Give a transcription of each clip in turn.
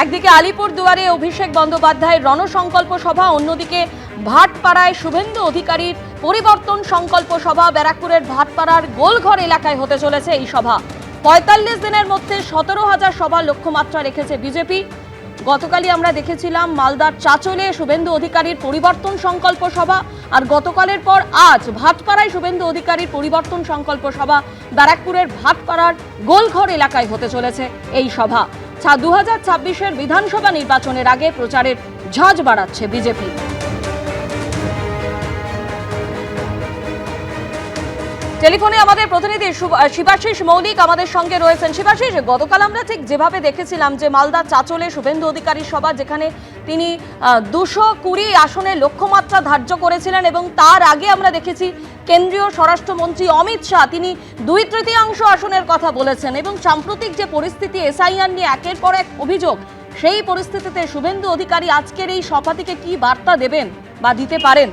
একদিকে আলিপুরদুয়ারে অভিষেক বন্দ্যোপাধ্যায়ের রণসংকল্প সভা, অন্যদিকে ভাটপাড়ায় শুভেন্দু অধিকারীর পরিবর্তন সংকল্প সভা। ব্যারাকপুরের ভাটপাড়ার গোলঘর এলাকায় হতে চলেছে এই সভা। ৪৫ দিনের মধ্যে ১৭,০০০ সভা লক্ষ্যমাত্রা রেখেছে বিজেপি। গতকালই আমরা দেখেছিলাম মালদার চাচলে শুভেন্দু অধিকারীর পরিবর্তন সংকল্প সভা, আর গতকালের পর আজ ভাটপাড়ায় শুভেন্দু অধিকারীর পরিবর্তন সংকল্প সভা। ব্যারাকপুরের ভাটপাড়ার গোলঘর এলাকায় হতে চলেছে এই সভা। ২০২৬-এর বিধানসভা নির্বাচনের আগে প্রচারের ঝাঁজ বাড়াচ্ছে বিজেপি। টেলিফোনে আমাদের প্রতিনিধি শিবাশিস মৌলিক আমাদের সঙ্গে রয়েছেন। শিবাশিস, গতকাল আমরা ঠিক যেভাবে দেখেছিলাম যে মালদা চাচলে শুভেন্দু অধিকারীর সভা, যেখানে তিনি ২২০ আসনের লক্ষ্যমাত্রা ধার্য করেছিলেন, এবং তার আগে আমরা দেখেছি কেন্দ্রীয় স্বরাষ্ট্রমন্ত্রী অমিত শাহ তিনি ২/৩ আসনের কথা বলেছেন। এবং সাম্প্রতিক যে পরিস্থিতি, এসআইআর নিয়ে একের পর এক অভিযোগ, সেই পরিস্থিতিতে শুভেন্দু অধিকারী আজকের এই সভা থেকে কি বার্তা দেবেন বা দিতে পারেন?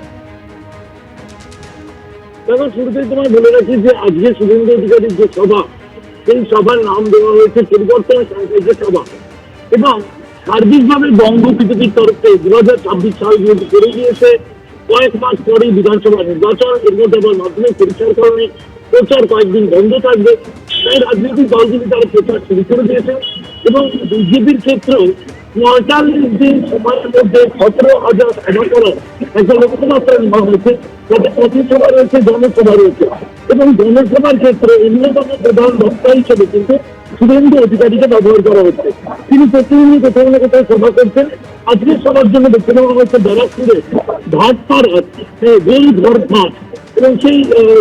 দেখো, শুরুতেই তোমায় বলে রাখি যে আজকে শুভেন্দু অধিকারীর যে সভা, সেই সভার নাম দেওয়া হয়েছে পরিবর্তন সংকল্প সভা। এবং সার্বিকভাবে বঙ্গ বিজেপির তরফে ২০২৬ সাল যেহেতু করে গিয়েছে, কয়েক মাস পরেই বিধানসভা নির্বাচন, এর মধ্যে আবার মাধ্যমিক পরীক্ষার কারণে প্রচার কয়েকদিন বন্ধ থাকবে, তাই রাজনৈতিক দলগুলি তারা প্রচার শুরু করে দিয়েছে। এবং বিজেপির ক্ষেত্রেও ৪৫ দিন সময়ের মধ্যে ১৭,০০০ সভা করার একটা লক্ষ্যমাত্রা নেওয়া হয়েছে, যাতে পথসভা রয়েছে, জনসভা রয়েছে। এবং জনসভার ক্ষেত্রে অন্যতম প্রধান বক্তা হিসেবে কিন্তু শুভেন্দু অধিকারীকে ব্যবহার করা হচ্ছে। তিনি প্রতিদিনই কোথাও না কোথাও সভা করছেন। আজকের সভার জন্য দেখতে নেওয়া হচ্ছে ব্যারাকপুরে ভাটপাড়ার গোলঘর মাঠ, এবং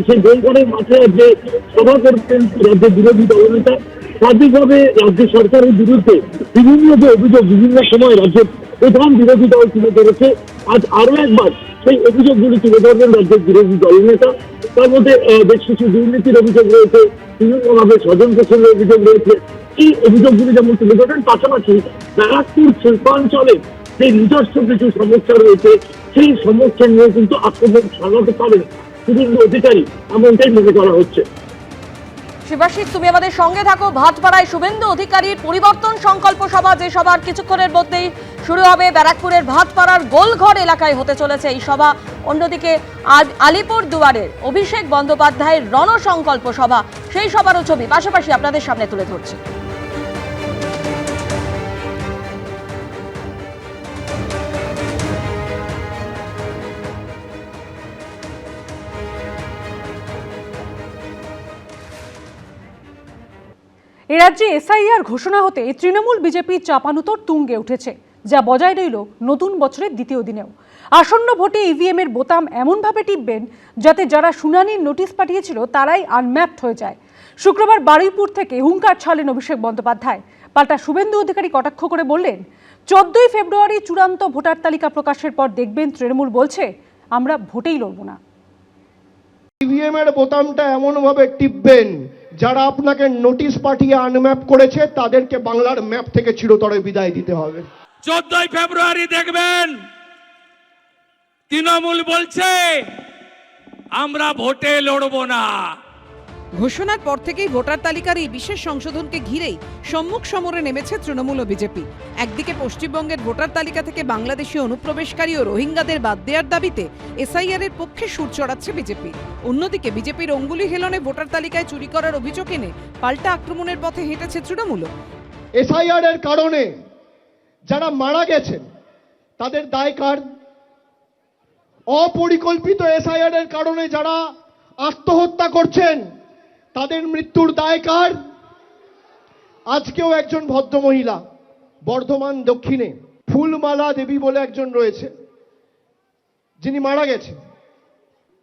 সেই গোলঘরের মাঠে আজকে সভা করছেন রাজ্যের বিরোধী দলনেতা। সার্বিকভাবে রাজ্য সরকারের বিরুদ্ধে বিভিন্ন যে অভিযোগ বিভিন্ন সময় রাজ্যের প্রধান বিরোধী দল তুলে ধরেছে, আজ আরো একবার সেই অভিযোগগুলি তুলে ধরবেন রাজ্যের বিরোধী দলনেতা। তার মধ্যে বেশ কিছু দুর্নীতির অভিযোগ রয়েছে, বিভিন্নভাবে স্বজন পোষণের অভিযোগ রয়েছে। এই অভিযোগগুলি যেমন তুলে ধরেন, পাশাপাশি ব্যারাকপুর শিল্পাঞ্চলে যে নিজস্ব কিছু সমস্যা রয়েছে, সেই সমস্যা নিয়ে কিন্তু আক্রমণ সাজাতে পারেন শুভেন্দু অধিকারী, এমনটাই মনে করা হচ্ছে। শিবাশিস, তুমি আমাদের সঙ্গে থাকো। ভাটপাড়ায় শুভেন্দু অধিকারীর পরিবর্তন সংকল্প সভা, যে সভার কিছুক্ষণের মধ্যেই শুরু হবে, ব্যারাকপুরের ভাটপাড়ার গোলঘর এলাকায় হতে চলেছে এই সভা। অন্যদিকে আজ আলিপুরদুয়ারের অভিষেক বন্দ্যোপাধ্যায়ের রণসংকল্প সভা, সেই সভারও ছবি পাশাপাশি আপনাদের সামনে তুলে ধরছে। এ রাজ্যে এসআইআর ঘোষণা হতে তৃণমূল বিজেপির চাপানুতর তুঙ্গে উঠেছে, যা বজায় রইল নতুন বছরের দ্বিতীয় দিনেও। আসন্ন ভোটে ইভিএম এর বোতাম এমনভাবে টিপবেন যাতে যারা শুনানির নোটিশ পাঠিয়েছিল তারাই আনম্যাপড হয়ে যায়। শুক্রবার বারুইপুর থেকে হুঙ্কার ছাড়লেন অভিষেক বন্দ্যোপাধ্যায়। পাল্টা শুভেন্দু অধিকারী কটাক্ষ করে বললেন, ১৪ই ফেব্রুয়ারি চূড়ান্ত ভোটার তালিকা প্রকাশের পর দেখবেন তৃণমূল বলছে আমরা ভোটেই লড়ব না। ইভিএম এর বোতামটা এমনভাবে টিপবেন যারা আপনাকে নোটিশ পাঠিয়ে আনম্যাপ করেছে তাদেরকে বাংলার ম্যাপ থেকে চিরতরে বিদায় দিতে হবে। 14ই ফেব্রুয়ারি দেখবেন তৃণমূল বলছে আমরা ভোটে লড়বো না। ঘোষণার পর থেকেই ভোটার তালিকার এই বিশেষ সংশোধনকে ঘিরেই সম্মুখ সমরে নেমেছে তৃণমূল ও বিজেপি। একদিকে পশ্চিমবঙ্গের ভোটার তালিকা থেকে বাংলাদেশি অনুপ্রবেশকারী ও রোহিঙ্গাদের বাদ দেওয়ার দাবিতে এসআইআর এর পক্ষে সুর চড়াচ্ছে বিজেপি। অন্যদিকে বিজেপির অঙ্গুলি হেলনে ভোটার তালিকায় চুরি করার অভিযোগ এনে পাল্টা আক্রমণের পথে হেঁটেছে তৃণমূল। এসআইআর এর কারণে যারা মারা গেছেন তাদের দায় কার? অপরিকল্পিত এসআইআর এর কারণে যারা আত্মহত্যা করছেন তাদের মৃত্যুর দায় কার? আজকেও একজন ভদ্রমহিলা বর্ধমান দক্ষিণে ফুলমালা দেবী বলে একজন রয়েছে, যিনি মারা গেছেন।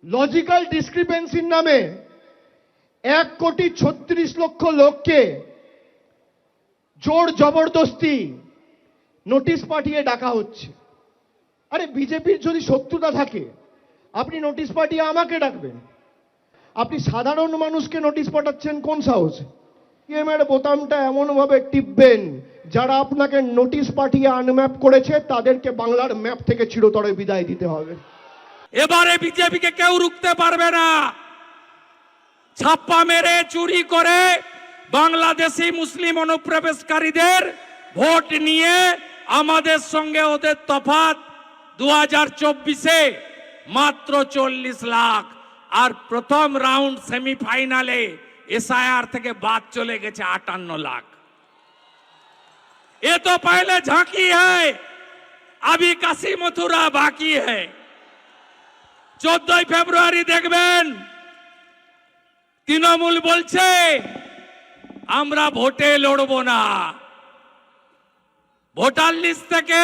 লজিক্যাল ডিসক্রিপেন্সির নামে 1,36,00,000 লোককে জোর জবরদস্তি নোটিশ পাঠিয়ে ডাকা হচ্ছে। আরে বিজেপির যদি শত্রুতা থাকে আপনি নোটিশ পাঠিয়ে আমাকে ডাকবেন, আপনি সাধারণ মানুষকে নোটিশ পাঠাচ্ছেন কোন সাহসে? ইভিএম এর বোতামটা এমনভাবে টিপবেন যারা আপনাকে নোটিশ পাঠিয়ে আনম্যাপ করেছে তাদেরকে বাংলার ম্যাপ থেকে চিরতরে বিদায় দিতে হবে। এবারে বিজেপিকে কেউ রুখতে পারবে না। ছাপ্পা মেরে চুরি করে বাংলাদেশি মুসলিম অনুপ্রবেশকারীদের ভোট নিয়ে আমাদের সঙ্গে ওদের তফাৎ 2024-এ মাত্র 40 লাখ, আর প্রথম রাউন্ড সেমিফাইনালে एसआईआर থেকে বাদ চলে গেছে 58 लाख। ये तो पहले झांकी है, अभी काशी मथुरा बाकी है। 14 ফেব্রুয়ারি দেখবেন তৃণমূল বলছে আমরা ভোটে লড়বো না, ভোটার লিস্ট থেকে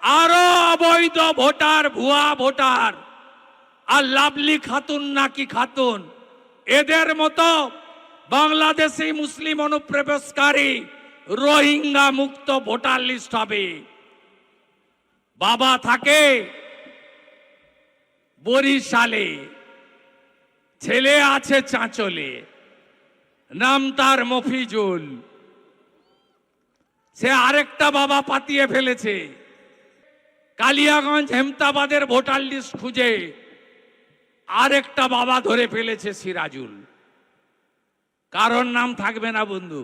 আরো অবৈধ ভোটার, ভুয়া ভোটার আর লাভলি খাতুন নাকি খাতুন, এদের মতো বাংলাদেশি মুসলিম অনুপ্রবেশকারী রোহিঙ্গা মুক্ত ভোটার লিস্ট হবে। বাবা থাকে বরিশালে, ছেলে আছে চাঁচলে, নাম তার মফিজুল, সে আরেকটা বাবা পাতিয়ে ফেলেছে। কালিয়াগঞ্জ হেমতাবাদের ভোটার লিস্ট খুঁজে আরেকটা বাবা ধরে ফেলেছে সিরাজুল, কারণ নাম থাকবে না বন্ধু।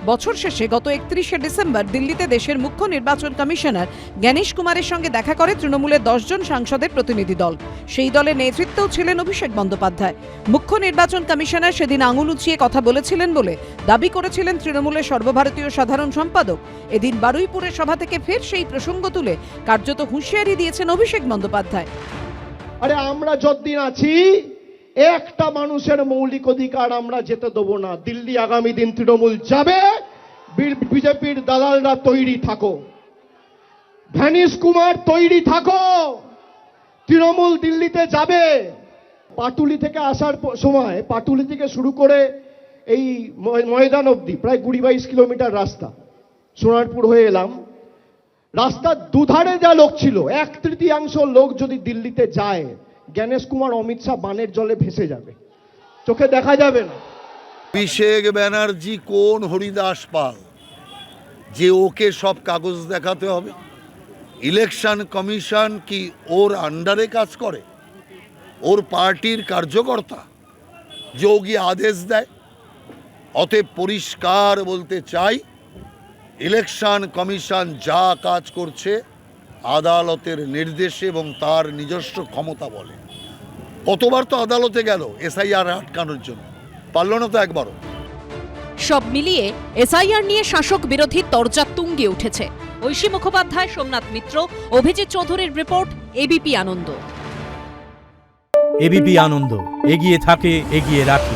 বছর শেষে গত 31শে ডিসেম্বর দিল্লিতে দেশের মুখ্য নির্বাচন কমিশনার জ্ঞানেশ কুমারের সঙ্গে দেখা করে তৃণমূলের 10 জন সাংসদের প্রতিনিধি দল। সেই দলের নেতৃত্বেও ছিলেন অভিষেক বন্দ্যোপাধ্যায়। মুখ্য নির্বাচন কমিশনার সেদিন আঙুল উঁচিয়ে কথা বলেছিলেন বলে দাবি করেছিলেন তৃণমূলের সর্বভারতীয় সাধারণ সম্পাদক। এদিন বারুইপুরের সভা থেকে ফের সেই প্রসঙ্গ তুলে কার্যত হুঁশিয়ারি দিয়েছেন অভিষেক বন্দ্যোপাধ্যায়। আরে আমরা যতদিন আছি একটা মানুষের মৌলিক অধিকার আমরা যেতে দেবো না। দিল্লি আগামী দিন তৃণমূল যাবে, বিজেপির দালালরা তৈরি থাকো, ভ্যানিশ কুমার তৈরি থাকো, তৃণমূল দিল্লিতে যাবে। পাটুলি থেকে আসার সময়, পাটুলি থেকে শুরু করে এই ময়দান অবধি প্রায় 20-22 কিলোমিটার রাস্তা, সোনারপুর হয়ে এলাম। রাস্তার দুধারে যা লোক ছিল, 1/3 লোক যদি দিল্লিতে যায়, জ্ঞানেশ কুমার অমিত শাহ বানের জলে ভেসে যাবে, চোখে দেখা যাবে না। অভিষেক ব্যানার্জি কোন হরিদাস পাল যে ওকে সব কাগজ দেখাতে হবে? ইলেকশন কমিশন কি ওর আন্ডারে কাজ করে? ওর পার্টির কার্যকর্তা যে ও গিয়ে আদেশ দেয়? অতএব পরিষ্কার বলতে চাই, ইলেকশন কমিশন যা কাজ করছে আদালতের নির্দেশে এবং তার নিজস্ব ক্ষমতা বলে। কতবার তো আদালতে গেল এসআইআর আটকানোর জন্য, পারল না তো একবারও। সব মিলিয়ে এসআইআর নিয়ে শাসক বিরোধী তরজা তুঙ্গে উঠেছে। ঐশী মুখোপাধ্যায়, সোমনাথ মিত্র, অভিজিৎ চৌধুরীর রিপোর্ট, এবিপি আনন্দ। এবিপি আনন্দ, এগিয়ে থাকে, এগিয়ে রাখে।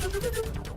Thank you.